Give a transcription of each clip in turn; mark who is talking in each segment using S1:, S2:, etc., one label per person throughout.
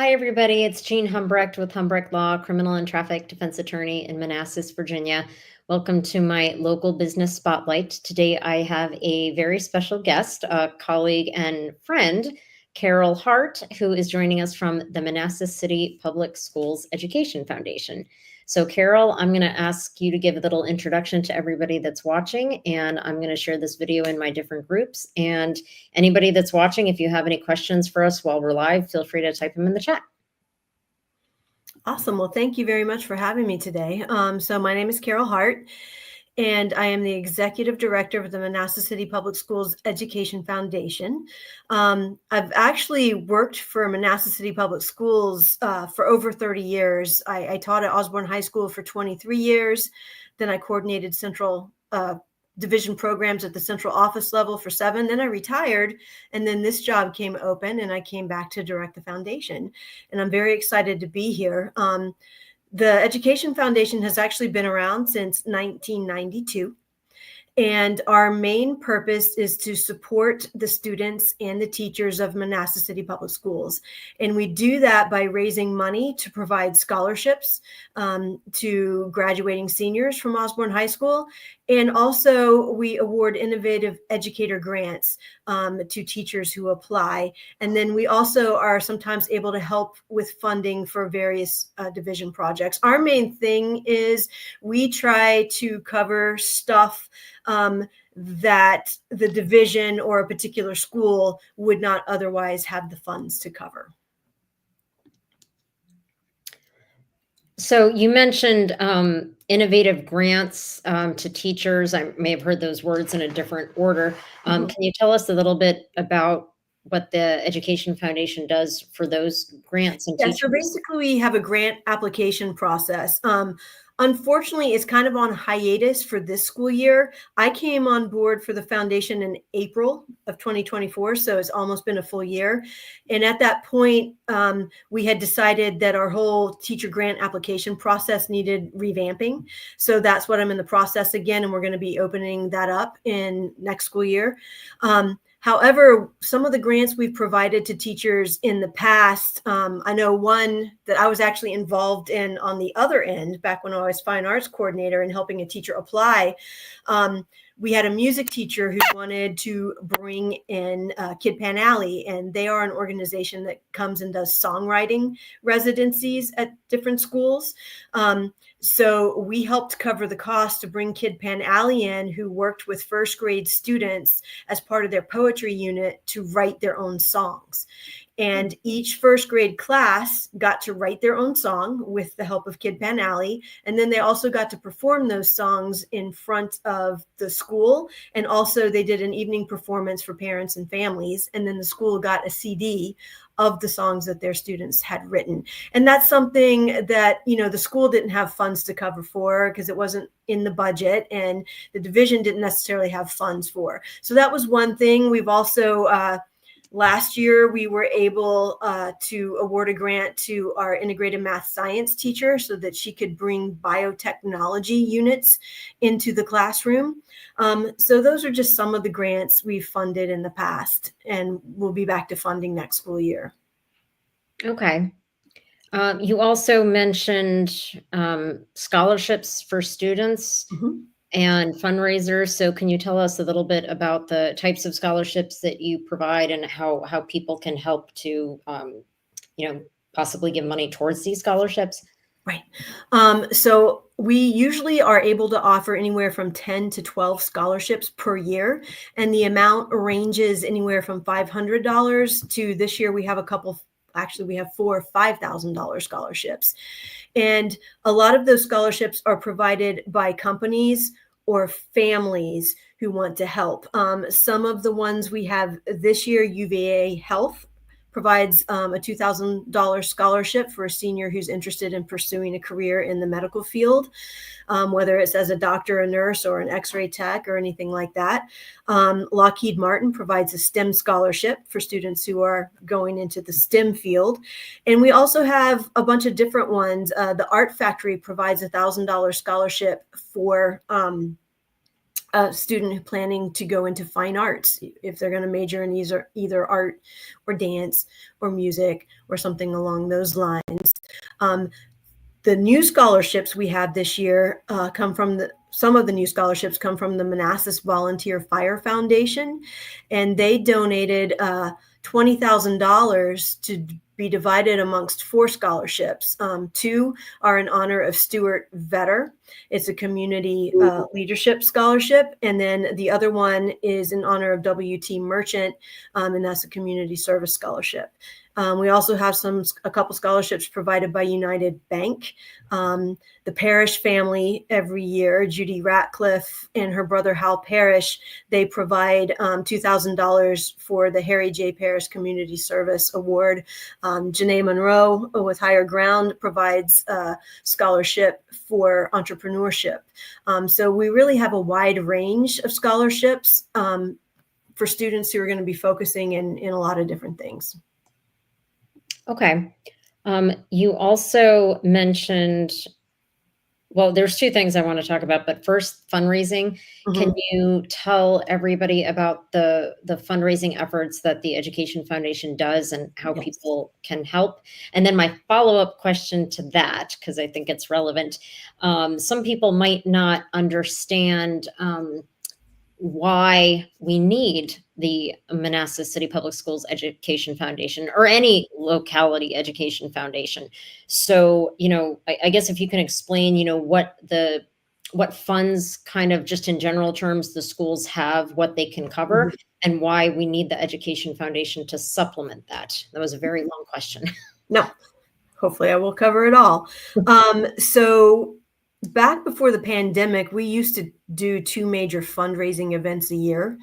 S1: Hi, everybody. It's Jean Humbrecht with Humbrecht Law, criminal and traffic defense attorney in Manassas, Virginia. Welcome to my local business spotlight. Today, I have a very special guest, a colleague and friend, Carol Hart, who is joining us from the Manassas City Public Schools Education Foundation. So, Carol, I'm going to ask you to give a little introduction to everybody that's watching, and I'm going to share this video in my different groups. And anybody that's watching, if you have any questions for us while we're live, feel free to type them in the chat.
S2: Awesome. Well, thank you very much for having me today. So my name is Carol Hart, and I am the Executive Director of the Manassas City Public Schools Education Foundation. I've actually worked for Manassas City Public Schools for over 30 years. I taught at Osborne High School for 23 years. Then I coordinated central division programs at the central office level for 7. Then I retired, and then this job came open, and I came back to direct the foundation. And I'm very excited to be here. The Education Foundation has actually been around since 1992. And our main purpose is to support the students and the teachers of Manassas City Public Schools. And we do that by raising money to provide scholarships to graduating seniors from Osborne High School. And also we award innovative educator grants to teachers who apply. And then we also are sometimes able to help with funding for various division projects. Our main thing is we try to cover stuff that the division or a particular school would not otherwise have the funds to cover.
S1: So you mentioned innovative grants to teachers. I may have heard those words in a different order. Can you tell us a little bit about what the Education Foundation does for those grants and teachers?
S2: So basically we have a grant application process. Unfortunately, it's kind of on hiatus for this school year. I came on board for the foundation in April of 2024, so it's almost been a full year. And at that point, we had decided that our whole teacher grant application process needed revamping. So that's what I'm in the process again, and we're going to be opening that up in next school year. However, some of the grants we've provided to teachers in the past, I know one that I was actually involved in on the other end back when I was fine arts coordinator and helping a teacher apply. We had a music teacher who wanted to bring in Kid P.L.L.C, and they are an organization that comes and does songwriting residencies at different schools. So we helped cover the cost to bring Kid P.L.L.C in, who worked with first grade students as part of their poetry unit to write their own songs. And each first grade class got to write their own song with the help of Kid P.L.L.C. And then they also got to perform those songs in front of the school. And also they did an evening performance for parents and families. And then the school got a CD of the songs that their students had written. And that's something that, the school didn't have funds to cover for because it wasn't in the budget, and the division didn't necessarily have funds for. So that was one thing. We've also, last year, we were able to award a grant to our integrated math science teacher so that she could bring biotechnology units into the classroom. So those are just some of the grants we've funded in the past, and we'll be back to funding next school year.
S1: Okay. You also mentioned scholarships for students and fundraisers. So can you tell us a little bit about the types of scholarships that you provide and how people can help to, possibly give money towards these scholarships?
S2: Right. So we usually are able to offer anywhere from 10 to 12 scholarships per year. And the amount ranges anywhere from $500 to this year we have a couple. Actually, we have 4 $5,000 scholarships. And a lot of those scholarships are provided by companies or families who want to help. Some of the ones we have this year, UVA Health provides a $2,000 scholarship for a senior who's interested in pursuing a career in the medical field, whether it's as a doctor, a nurse, or an x-ray tech or anything like that. Lockheed Martin provides a STEM scholarship for students who are going into the STEM field. And we also have a bunch of different ones. The Art Factory provides a $1,000 scholarship for a student planning to go into fine arts, if they're going to major in either art or dance or music or something along those lines. The new scholarships we have this year some of the new scholarships come from the Manassas Volunteer Fire Foundation, and they donated $20,000 to be divided amongst 4 scholarships. 2 are in honor of Stuart Vetter. It's a community leadership scholarship. And then the other one is in honor of W.T. Merchant, and that's a community service scholarship. We also have a couple scholarships provided by United Bank. The Parrish family every year, Judy Ratcliffe and her brother Hal Parrish, they provide $2,000 for the Harry J. Parrish Community Service Award. Janae Monroe with Higher Ground provides a scholarship for entrepreneurship. So we really have a wide range of scholarships for students who are going to be focusing in a lot of different things.
S1: Okay. You also mentioned, well, there's 2 things I want to talk about, but first, fundraising. Can you tell everybody about the fundraising efforts that the Education Foundation does and how people can help? And then my follow-up question to that, because I think it's relevant, some people might not understand why we need the Manassas City Public Schools Education Foundation or any locality education foundation. So, I guess if you can explain, what funds kind of just in general terms the schools have, what they can cover, and why we need the Education Foundation to supplement that. That was a very long question.
S2: No, hopefully I will cover it all. So back before the pandemic, we used to do 2 major fundraising events a year,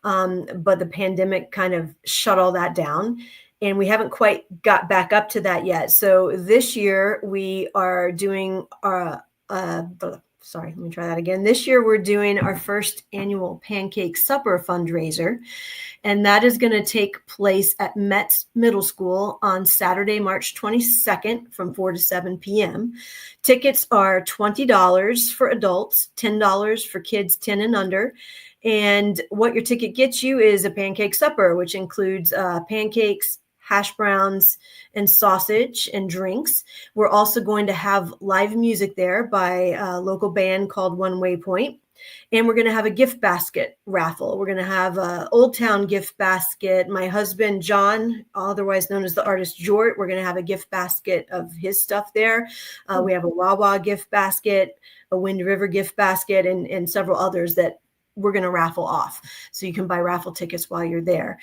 S2: but the pandemic kind of shut all that down, and we haven't quite got back up to that yet. So this year we are doing let me try that again. This year we're doing our first annual pancake supper fundraiser, and that is going to take place at Metz Middle School on Saturday, March 22nd from 4 to 7 p.m. Tickets are $20 for adults, $10 for kids 10 and under. And what your ticket gets you is a pancake supper, which includes pancakes, hash browns, and sausage and drinks. We're also going to have live music there by a local band called One Way Point. And we're going to have a gift basket raffle. We're going to have a Old Town gift basket. My husband, John, otherwise known as the artist Jort, we're going to have a gift basket of his stuff there. We have a Wawa gift basket, a Wind River gift basket, and several others that we're going to raffle off. So you can buy raffle tickets while you're there.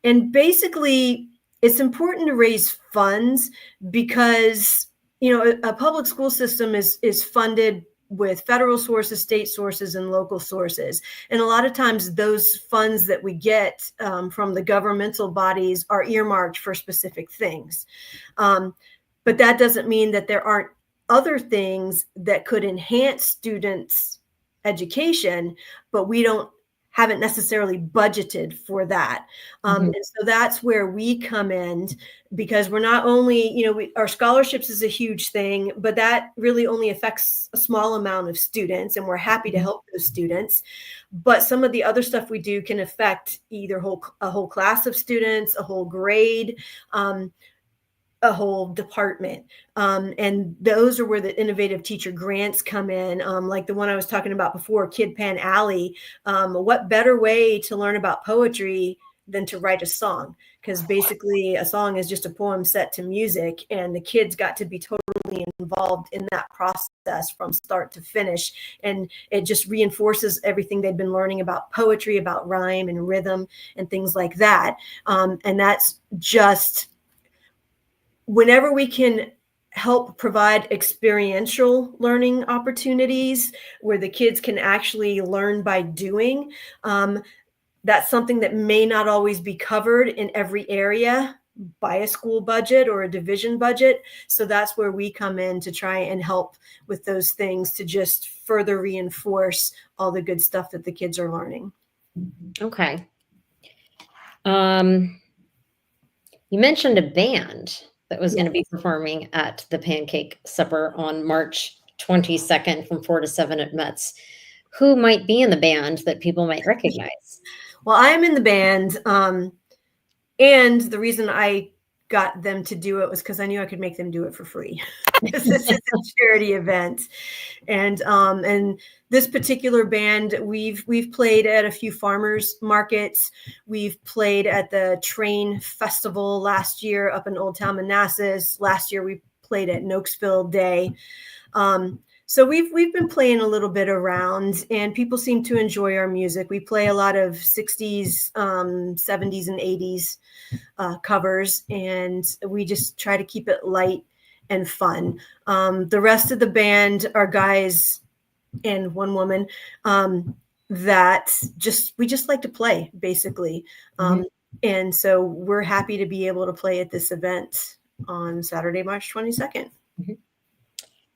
S2: And basically, it's important to raise funds because, a public school system is funded with federal sources, state sources, and local sources. And a lot of times those funds that we get from the governmental bodies are earmarked for specific things. But that doesn't mean that there aren't other things that could enhance students' education, but we haven't necessarily budgeted for that. And so that's where we come in, because we're not only, our scholarships is a huge thing, but that really only affects a small amount of students, and we're happy to help those students. But some of the other stuff we do can affect either a whole class of students, a whole grade, a whole department. And those are where the innovative teacher grants come in. Like the one I was talking about before, Kid Pan Alley. What better way to learn about poetry than to write a song? Because basically a song is just a poem set to music, and the kids got to be totally involved in that process from start to finish. And it just reinforces everything they've been learning about poetry, about rhyme and rhythm and things like that. And that's just, whenever we can help provide experiential learning opportunities where the kids can actually learn by doing, that's something that may not always be covered in every area by a school budget or a division budget. So that's where we come in to try and help with those things, to just further reinforce all the good stuff that the kids are learning.
S1: Okay. You mentioned a band that was going to be performing at the Pancake Supper on March 22nd from 4 to 7 at Metz. who might be in the band that people might recognize?
S2: Well, I am in the band, and the reason I got them to do it was because I knew I could make them do it for free. Because this is a charity event, and this particular band, we've played at a few farmers markets. We've played at the Train Festival last year up in Old Town Manassas. Last year we played at Nokesville Day. So we've been playing a little bit around, and people seem to enjoy our music. We play a lot of 60s, 70s, and 80s covers, and we just try to keep it light and fun. The rest of the band are guys and one woman that we just like to play, basically. And so we're happy to be able to play at this event on Saturday, March 22nd.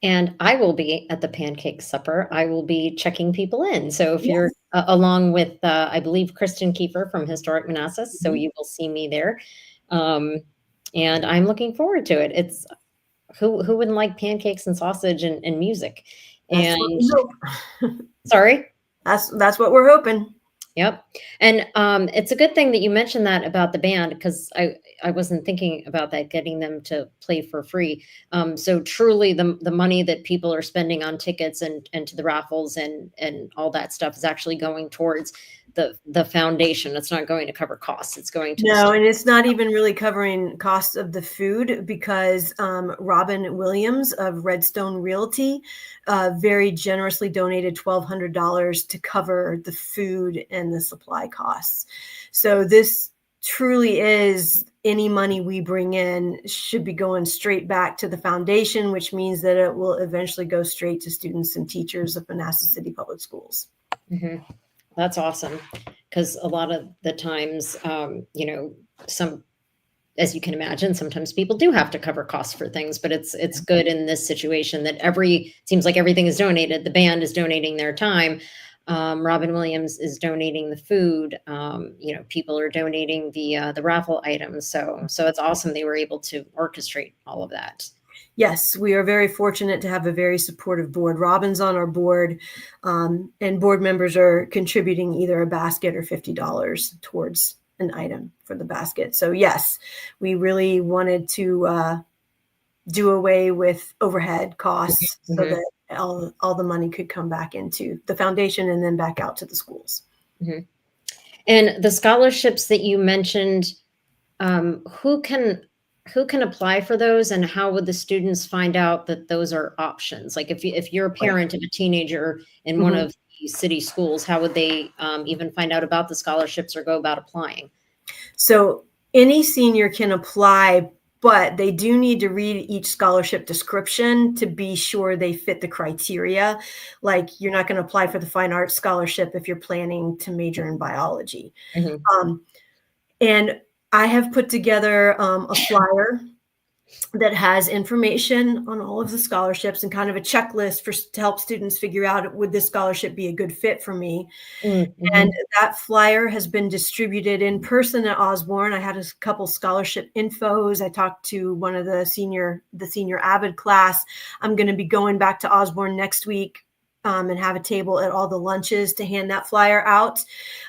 S1: And I will be at the pancake supper. I will be checking people in. So if you're along with, I believe, Kristen Kiefer from Historic Manassas, so you will see me there. And I'm looking forward to it. It's who wouldn't like pancakes and sausage and music?
S2: That's what we hope.
S1: Sorry?
S2: That's what we're hoping.
S1: Yep. And it's a good thing that you mentioned that about the band, because I wasn't thinking about that, getting them to play for free. So truly the money that people are spending on tickets and to the raffles and all that stuff is actually going towards the foundation. It's not going to cover costs. It's going to
S2: No, and it's not even really covering costs of the food, because Robin Williams of Redstone Realty very generously donated $1,200 to cover the food and the supply costs. So this truly is, any money we bring in should be going straight back to the foundation, which means that it will eventually go straight to students and teachers of Manassas City Public Schools.
S1: That's awesome, because a lot of the times, as you can imagine, sometimes people do have to cover costs for things, but it's good in this situation that seems like everything is donated. The band is donating their time. Robin Williams is donating the food. People are donating the raffle items. So it's awesome they were able to orchestrate all of that.
S2: Yes, we are very fortunate to have a very supportive board. Robin's on our board, and board members are contributing either a basket or $50 towards an item for the basket. So yes, we really wanted to do away with overhead costs so that all the money could come back into the foundation and then back out to the schools.
S1: And the scholarships that you mentioned, who can apply for those, and how would the students find out that those are options? Like if you're a parent of a teenager in one of the city schools, how would they even find out about the scholarships or go about applying?
S2: So any senior can apply, but they do need to read each scholarship description to be sure they fit the criteria. Like, you're not going to apply for the fine arts scholarship if you're planning to major in biology. And I have put together a flyer that has information on all of the scholarships and kind of a checklist to help students figure out, would this scholarship be a good fit for me? And that flyer has been distributed in person at Osborne. I had a couple scholarship infos. I talked to one of the senior Avid class. I'm going to be going back to Osborne next week and have a table at all the lunches to hand that flyer out.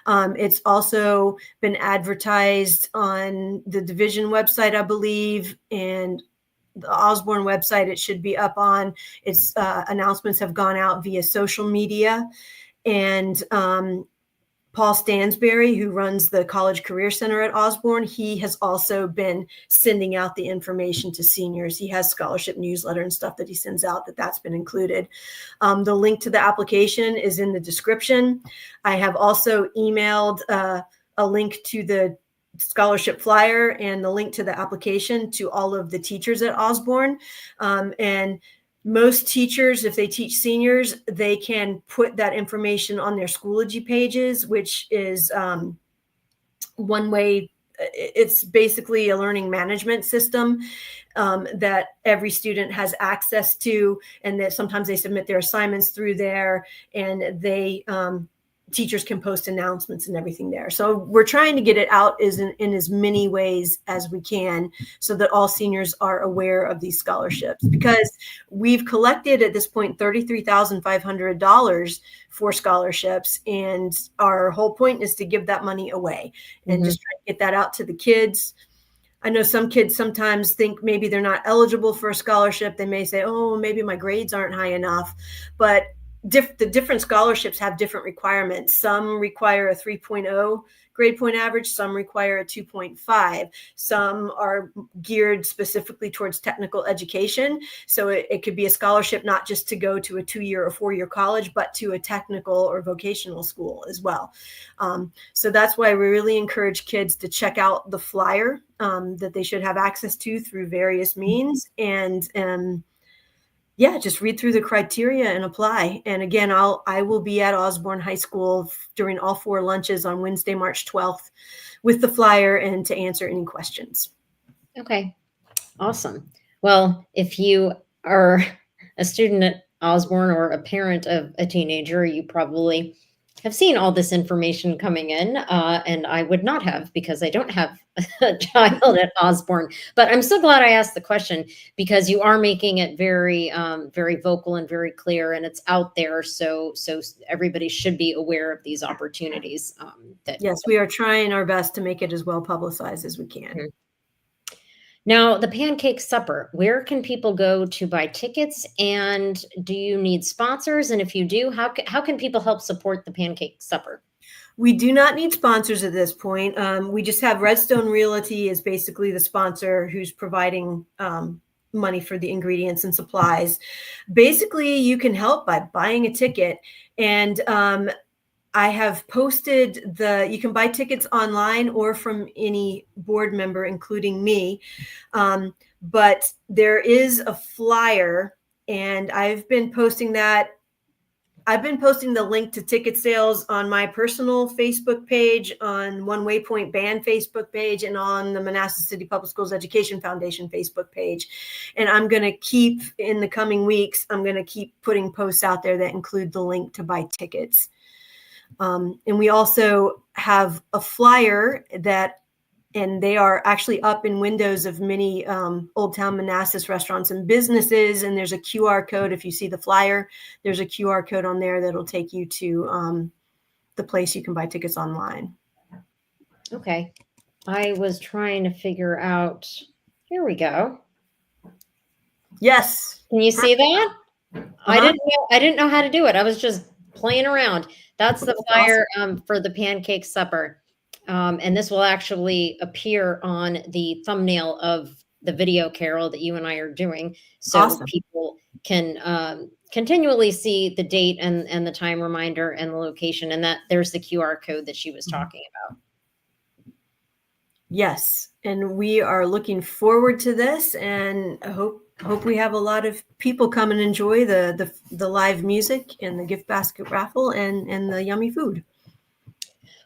S2: It's also been advertised on the division website, I believe, and the Osborne website. It should be up on. Its announcements have gone out via social media. And Paul Stansberry, who runs the College Career Center at Osborne, he has also been sending out the information to seniors. He has scholarship newsletter and stuff that he sends out that's been included. The link to the application is in the description. I have also emailed a link to the scholarship flyer and the link to the application to all of the teachers at Osborne. And most teachers, if they teach seniors, they can put that information on their Schoology pages, which is one way. It's basically a learning management system that every student has access to, and that sometimes they submit their assignments through there, and they teachers can post announcements and everything there. So we're trying to get it out in as many ways as we can so that all seniors are aware of these scholarships, because we've collected at this point $33,500 for scholarships. And our whole point is to give that money away and just try to get that out to the kids. I know some kids sometimes think maybe they're not eligible for a scholarship. They may say, oh, maybe my grades aren't high enough, but the different scholarships have different requirements. Some require a 3.0 grade point average. Some require a 2.5. Some are geared specifically towards technical education. So it could be a scholarship not just to go to a 2-year or 4-year college, but to a technical or vocational school as well. So that's why we really encourage kids to check out the flyer that they should have access to through various means. And yeah, just read through the criteria and apply. And again, I will be at Osborne High School during all 4 lunches on Wednesday, March 12th with the flyer and to answer any questions.
S1: Okay, awesome. Well, if you are a student at Osborne or a parent of a teenager, you probably have seen all this information coming in, and I would not have, because I don't have a child at Osborne. But I'm so glad I asked the question, because you are making it very, very vocal and very clear, and it's out there. So everybody should be aware of these opportunities.
S2: Yes, we are trying our best to make it as well publicized as we can.
S1: Mhm. Now, the pancake supper, where can people go to buy tickets? And do you need sponsors? And if you do, how can people help support the pancake supper?
S2: We do not need sponsors at this point. We just have Redstone Realty is basically the sponsor who's providing money for the ingredients and supplies. Basically, you can help by buying a ticket. And I have posted you can buy tickets online or from any board member, including me. But there is a flyer, and I've been posting that. I've been posting the link to ticket sales on my personal Facebook page, on One Waypoint Band Facebook page, and on the Manassas City Public Schools Education Foundation Facebook page. And I'm going to keep, in the coming weeks, I'm going to keep putting posts out there that include the link to buy tickets. And we also have a flyer and they are actually up in windows of many Old Town Manassas restaurants and businesses. And there's a QR code. If you see the flyer, there's a QR code on there that'll take you to the place you can buy tickets online.
S1: Okay. I was trying to figure out, here we go.
S2: Yes.
S1: Can you see that? I didn't know how to do it. I was just playing around. That's the flyer for the pancake supper. And this will actually appear on the thumbnail of the video, Carol, that you and I are doing. So people can continually see the date and the time reminder and the location, and that there's the QR code that she was talking about.
S2: Yes. And we are looking forward to this, and I hope we have a lot of people come and enjoy the live music and the gift basket raffle and the yummy food.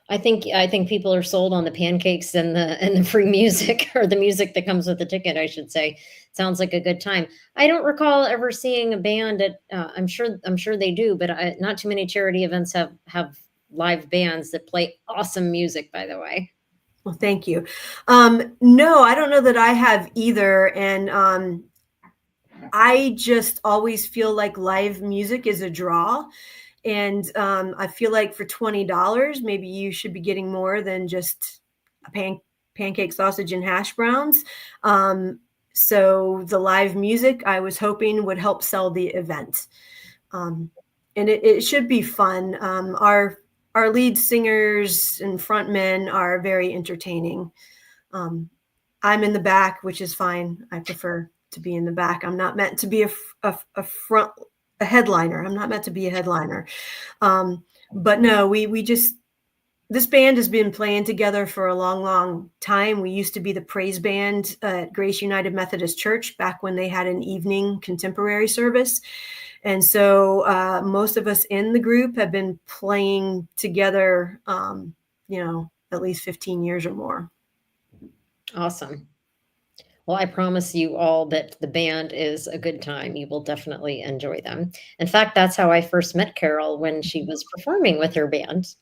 S1: I think people are sold on the pancakes and the free music, or the music that comes with the ticket, I should say. Sounds like a good time. I don't recall ever seeing a band at. I'm sure they do, but not too many charity events have live bands that play awesome music, by the way.
S2: Well, thank you. No, I don't know that I have either, and I just always feel like live music is a draw. And I feel like for $20, maybe you should be getting more than just a pancake, sausage, and hash browns. So the live music, I was hoping, would help sell the event. And it should be fun. Our lead singers and frontmen are very entertaining. I'm in the back, which is fine. I prefer to be in the back. I'm not meant to be a headliner. I'm not meant to be a headliner. But no, this band has been playing together for a long, long time. We used to be the praise band at Grace United Methodist Church back when they had an evening contemporary service. And so most of us in the group have been playing together, at least 15 years or more.
S1: Awesome. Well, I promise you all that the band is a good time. You will definitely enjoy them. In fact, that's how I first met Carol when she was performing with her band.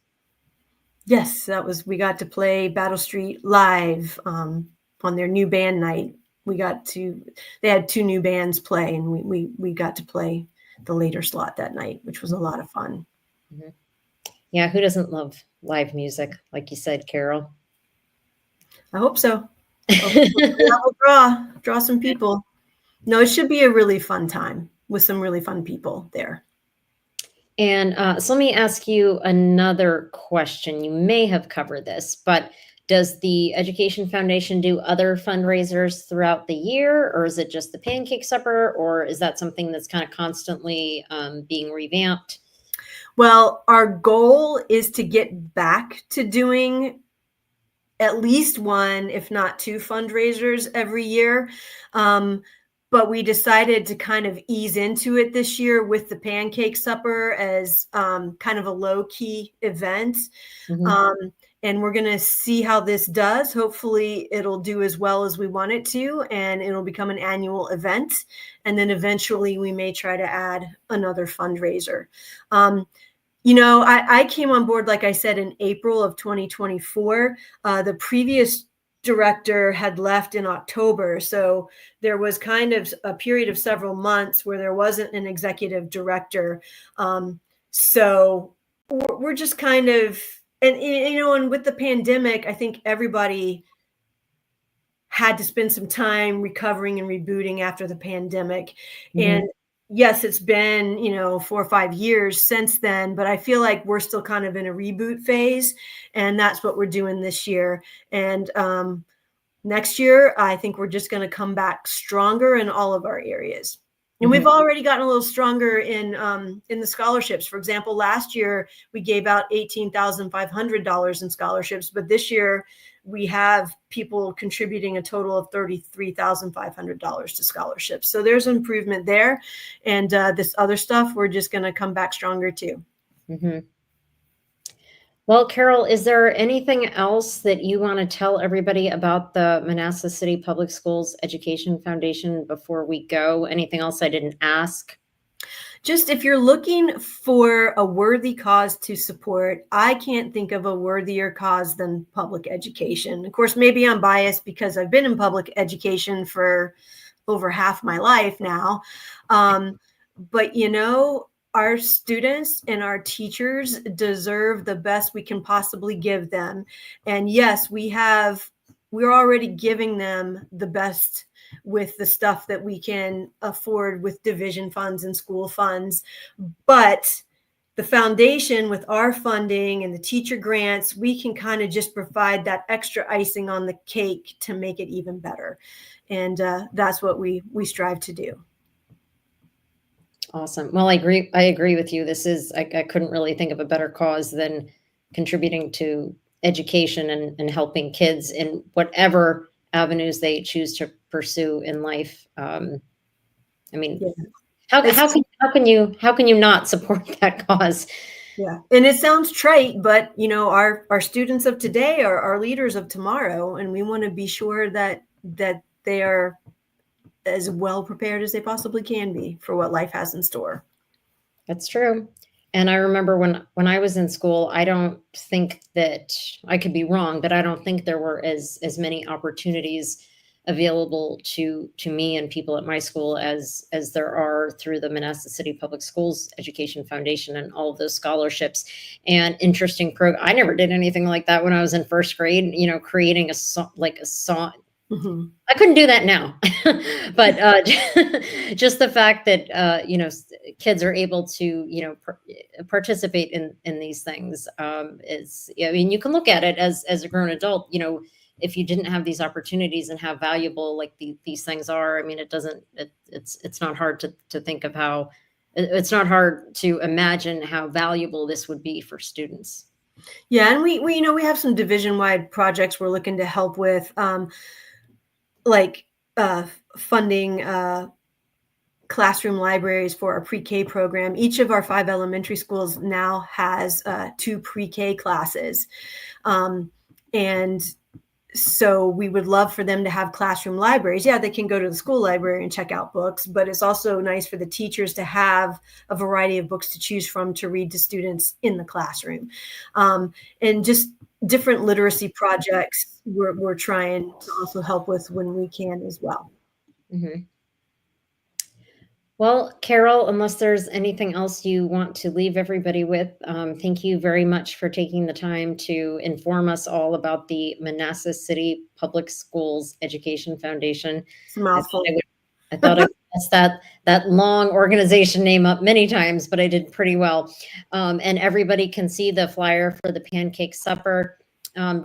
S2: Yes, we got to play Battle Street live on their new band night. They had two new bands play, and we got to play the later slot that night, which was a lot of fun.
S1: Mhm. Yeah, who doesn't love live music, like you said, Carol?
S2: I hope so. Hopefully that will draw some people. No, it should be a really fun time with some really fun people there.
S1: And so let me ask you another question. You may have covered this, but does the Education Foundation do other fundraisers throughout the year, or is it just the pancake supper, or is that something that's kind of constantly being revamped?
S2: Well, our goal is to get back to doing at least one, if not two fundraisers every year. But we decided to kind of ease into it this year with the pancake supper as kind of a low key event.
S1: Mhm.
S2: Um, and we're going to see how this does. Hopefully, it'll do as well as we want it to, and it'll become an annual event. And then eventually, we may try to add another fundraiser. I came on board, like I said, in April of 2024. The previous director had left in October. So there was kind of a period of several months where there wasn't an executive director. So we're just kind of, and with the pandemic, I think everybody had to spend some time recovering and rebooting after the pandemic.
S1: Mhm.
S2: And yes, it's been, 4 or 5 years since then, but I feel like we're still kind of in a reboot phase. And that's what we're doing this year. And next year, I think we're just going to come back stronger in all of our areas. And
S1: Mhm.
S2: we've already gotten a little stronger in the scholarships. For example, last year we gave out $18,500 in scholarships, but this year we have people contributing a total of $33,500 to scholarships. So there's improvement there, and this other stuff we're just going to come back stronger too.
S1: Mhm. Well, Carol, is there anything else that you want to tell everybody about the Manassas City Public Schools Education Foundation before we go? Anything else I didn't ask?
S2: Just if you're looking for a worthy cause to support, I can't think of a worthier cause than public education. Of course, maybe I'm biased because I've been in public education for over half my life now. But our students and our teachers deserve the best we can possibly give them. And yes, we're already giving them the best with the stuff that we can afford with division funds and school funds. But the foundation, with our funding and the teacher grants, we can kind of just provide that extra icing on the cake to make it even better. And that's what we strive to do.
S1: Awesome. Well, I agree with you. I couldn't really think of a better cause than contributing to education and helping kids in whatever avenues they choose to pursue in life. I mean,
S2: Yeah.
S1: how
S2: It's,
S1: can you not support that cause?
S2: yeah. And it sounds trite, but our students of today are our leaders of tomorrow. And we want to be sure that they are as well prepared as they possibly can be for what life has in store.
S1: That's true. And I remember when I was in school, I don't think that I could be wrong, but I don't think there were as many opportunities available to me and people at my school as there are through the Manassas City Public Schools Education Foundation and all of those scholarships and interesting I never did anything like that when I was in first grade, creating a song.
S2: Mhm.
S1: I couldn't do that now, but just the fact that kids are able to participate in these things is. I mean, you can look at it as a grown adult. If you didn't have these opportunities and how valuable like these things are. I mean, it's not hard to think of how it's not hard to imagine how valuable this would be for students.
S2: Yeah, and we have some division-wide projects we're looking to help with, like funding classroom libraries for our pre-K program. Each of our 5 elementary schools now has 2 pre-K classes, and So we would love for them to have classroom libraries. Yeah, they can go to the school library and check out books, but it's also nice for the teachers to have a variety of books to choose from to read to students in the classroom. And just different literacy projects we're trying to also help with when we can as well.
S1: Mhm. Well, Carol, unless there's anything else you want to leave everybody with, thank you very much for taking the time to inform us all about the Manassas City Public Schools Education Foundation.
S2: It's a mouthful.
S1: I thought I messed that long organization name up many times, but I did pretty well. And everybody can see the flyer for the pancake supper.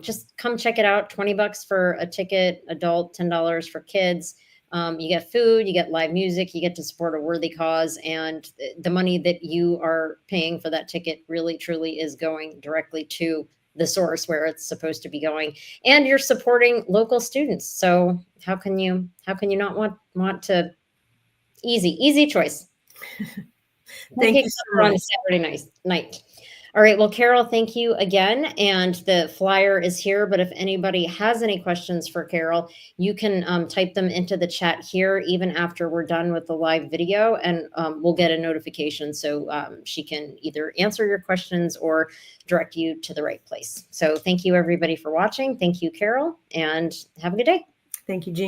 S1: Just come check it out. $20 for a ticket, adult, $10 for kids. You get food, you get live music, you get to support a worthy cause, and the money that you are paying for that ticket really truly is going directly to the source where it's supposed to be going, and you're supporting local students. So how can you not want to easy choice.
S2: Thank
S1: Pancake
S2: you so
S1: supper on a
S2: much.
S1: Saturday night. All right. Well, Carol, thank you again. And the flyer is here. But if anybody has any questions for Carol, you can type them into the chat here, even after we're done with the live video, and we'll get a notification so she can either answer your questions or direct you to the right place. So thank you, everybody, for watching. Thank you, Carol, and have a good day.
S2: Thank you, Jean.